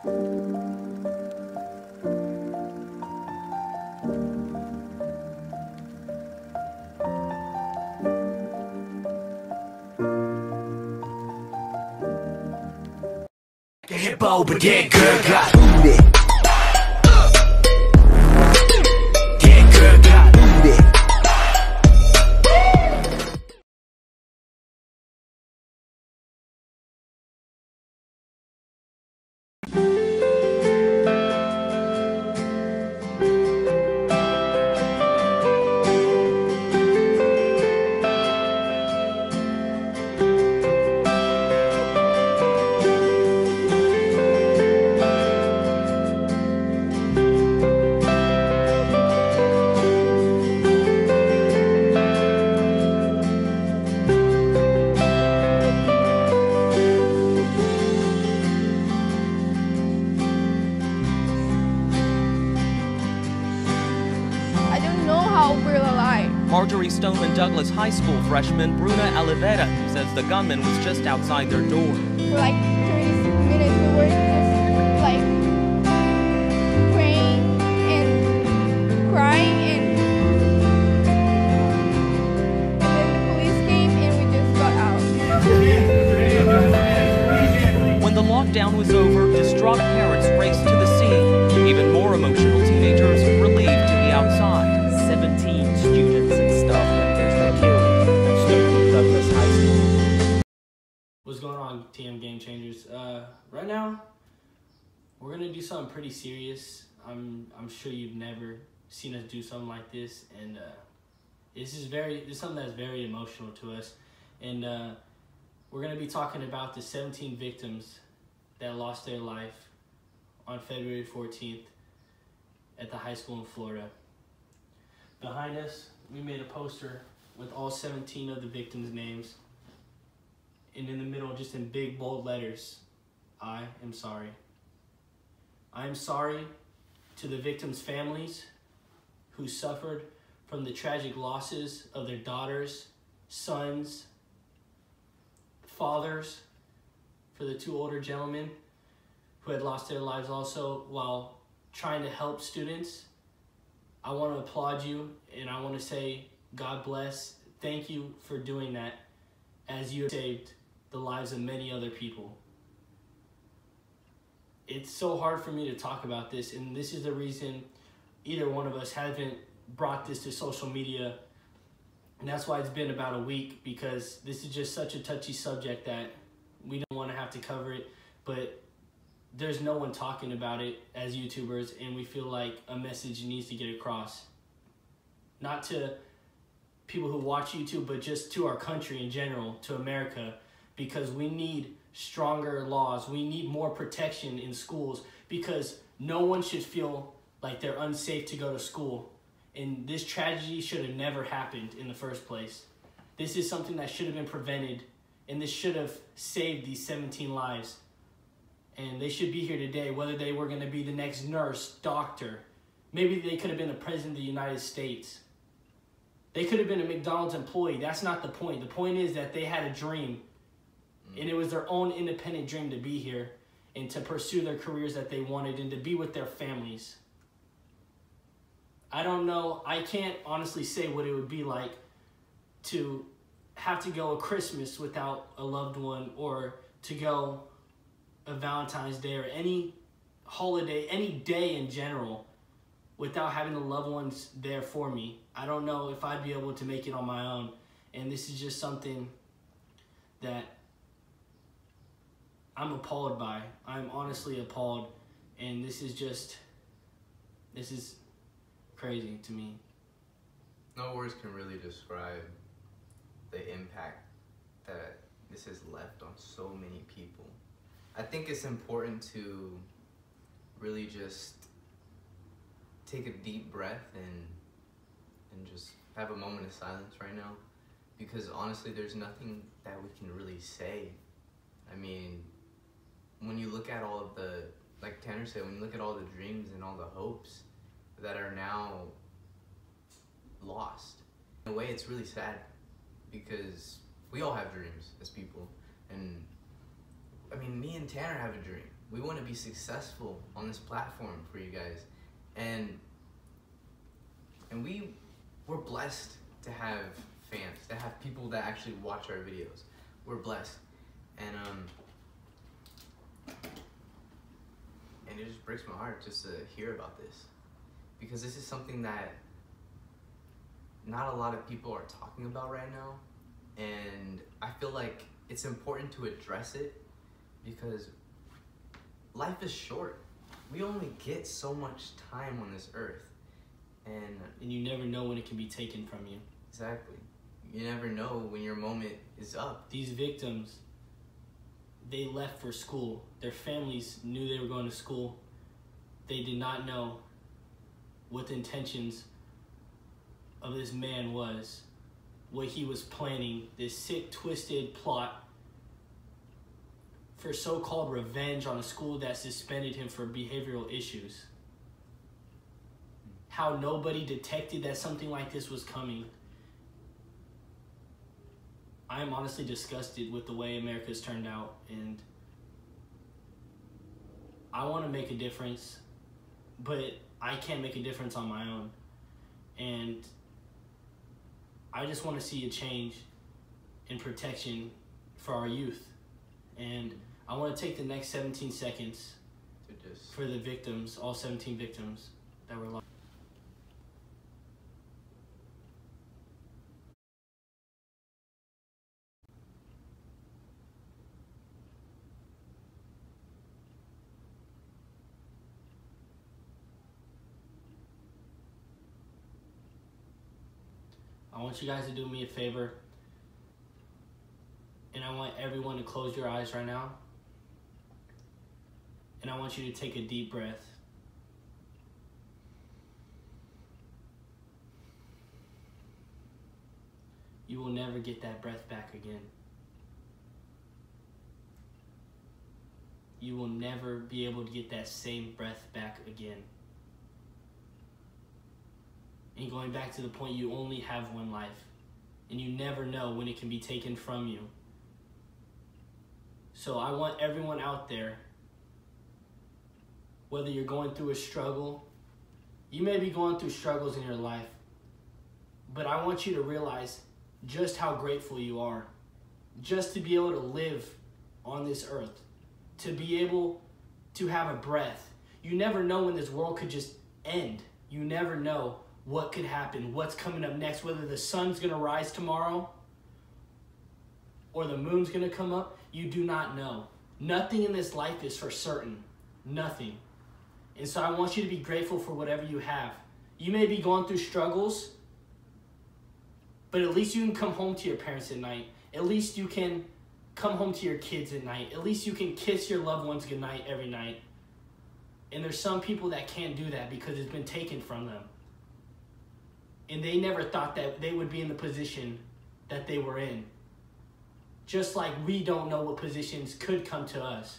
Hippo, but that girl got booty. That girl got booty. We're alive. Marjorie Stoneman Douglas High School freshman Bruna Oliveira says the gunman was just outside their door. For like 30 minutes we were just like praying and crying and then the police came and we just got out. When the lockdown was over, distraught parents raced to the scene. Even more emotional teenagers relieved to be outside. 17 students and staff members were killed at Stoneman Douglas High School. What's going on, TM Game Changers? Right now, we're gonna do something pretty serious. I'm sure you've never seen us do something like this, and this is something that's very emotional to us. And we're gonna be talking about the 17 victims that lost their life on February 14th at the high school in Florida. Behind us, we made a poster with all 17 of the victims' names. And in the middle, just in big, bold letters, I am sorry. I am sorry to the victims' families who suffered from the tragic losses of their daughters, sons, fathers, for the two older gentlemen who had lost their lives also while trying to help students. I want to applaud you, and I want to say God bless. Thank you for doing that, as you have saved the lives of many other people. It's so hard for me to talk about this, and this is the reason either one of us haven't brought this to social media, and that's why it's been about a week, because this is just such a touchy subject that we don't want to have to cover it, but there's no one talking about it as YouTubers, and we feel like a message needs to get across. Not to people who watch YouTube, but just to our country in general, to America, because we need stronger laws. We need more protection in schools, because no one should feel like they're unsafe to go to school. And this tragedy should have never happened in the first place. This is something that should have been prevented, and this should have saved these 17 lives. And they should be here today, whether they were going to be the next nurse, doctor. Maybe they could have been the president of the United States. They could have been a McDonald's employee. That's not the point. The point is that they had a dream. And it was their own independent dream to be here and to pursue their careers that they wanted and to be with their families. I don't know. I can't honestly say what it would be like to have to go a Christmas without a loved one, or to go a Valentine's Day, or any holiday, any day in general, without having the loved ones there for me. I don't know if I'd be able to make it on my own. And this is just something that I'm appalled by. I'm honestly appalled. And this is crazy to me. No words can really describe the impact that this has left on so many people. I think it's important to really just take a deep breath and just have a moment of silence right now, because honestly there's nothing that we can really say. I mean, when you look at all of the, like Tanner said, when you look at all the dreams and all the hopes that are now lost, in a way it's really sad, because we all have dreams as people. And I mean, me and Tanner have a dream. We want to be successful on this platform for you guys, and we're blessed to have fans, to have people that actually watch our videos. We're blessed, and it just breaks my heart just to hear about this, because this is something that not a lot of people are talking about right now, and I feel like it's important to address it because life is short. We only get so much time on this earth, and you never know when it can be taken from you. Exactly. You never know when your moment is up. These victims, they left for school. Their families knew they were going to school. They did not know what the intentions of this man was, what he was planning, this sick, twisted plot for so-called revenge on a school that suspended him for behavioral issues. How nobody detected that something like this was coming. I am honestly disgusted with the way America's turned out, and I want to make a difference, but I can't make a difference on my own. And I just want to see a change in protection for our youth. And I want to take the next 17 seconds To just for the victims, all 17 victims that were lost. I want you guys to do me a favor, and I want everyone to close your eyes right now, and I want you to take a deep breath. You will never get that breath back again. You will never be able to get that same breath back again. And going back to the point, you only have one life, and you never know when it can be taken from you. So I want everyone out there, whether you're going through a struggle, you may be going through struggles in your life, but I want you to realize just how grateful you are, just to be able to live on this earth, to be able to have a breath. You never know when this world could just end. You never know what could happen, what's coming up next, whether the sun's gonna rise tomorrow or the moon's gonna come up. You do not know. Nothing in this life is for certain. Nothing. And so I want you to be grateful for whatever you have. You may be going through struggles, but at least you can come home to your parents at night. At least you can come home to your kids at night. At least you can kiss your loved ones goodnight every night. And there's some people that can't do that because it's been taken from them. And they never thought that they would be in the position that they were in. Just like we don't know what positions could come to us.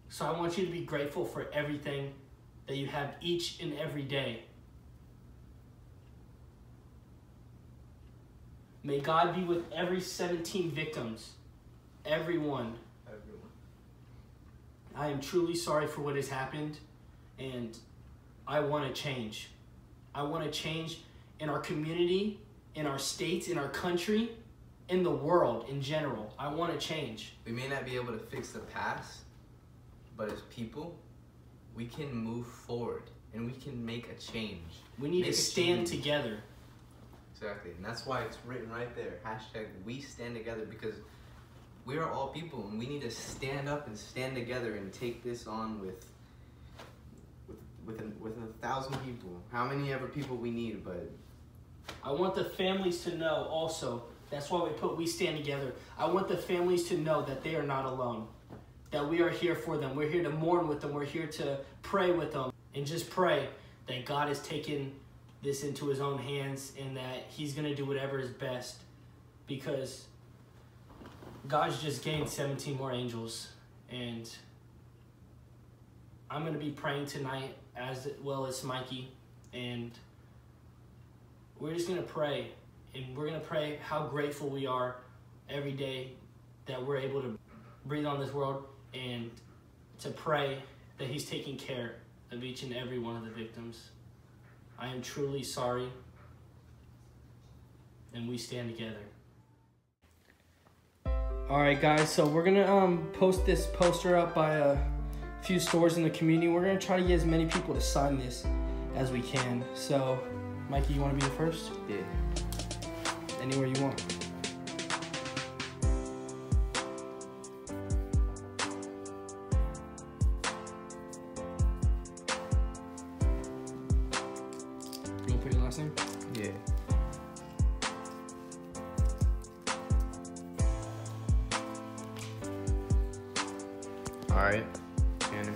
So I want you to be grateful for everything that you have each and every day. May God be with every 17 victims. Everyone. I am truly sorry for what has happened, and I want to change. I want to change in our community, in our states, in our country, in the world in general. I want to change. We may not be able to fix the past, but as people, we can move forward and we can make a change. We need to stand together. Exactly, and that's why it's written right there. Hashtag we stand together, because we are all people and we need to stand up and stand together and take this on with 1,000 people. How many ever people we need, but I want the families to know also, that's why we put we stand together. I want the families to know that they are not alone, that we are here for them. We're here to mourn with them. We're here to pray with them, and just pray that God has taken this into his own hands and that he's going to do whatever is best, because God's just gained 17 more angels, and I'm going to be praying tonight as well as Mikey, and we're just going to pray, and we're going to pray how grateful we are every day that we're able to breathe on this world, and to pray that he's taking care of each and every one of the victims. I am truly sorry, and we stand together. All right, guys, so we're gonna post this poster up by a few stores in the community. We're gonna try to get as many people to sign this as we can. So, Mikey, you wanna be the first? Yeah. Anywhere you want. You wanna put your last name? Yeah. All right, Tanner.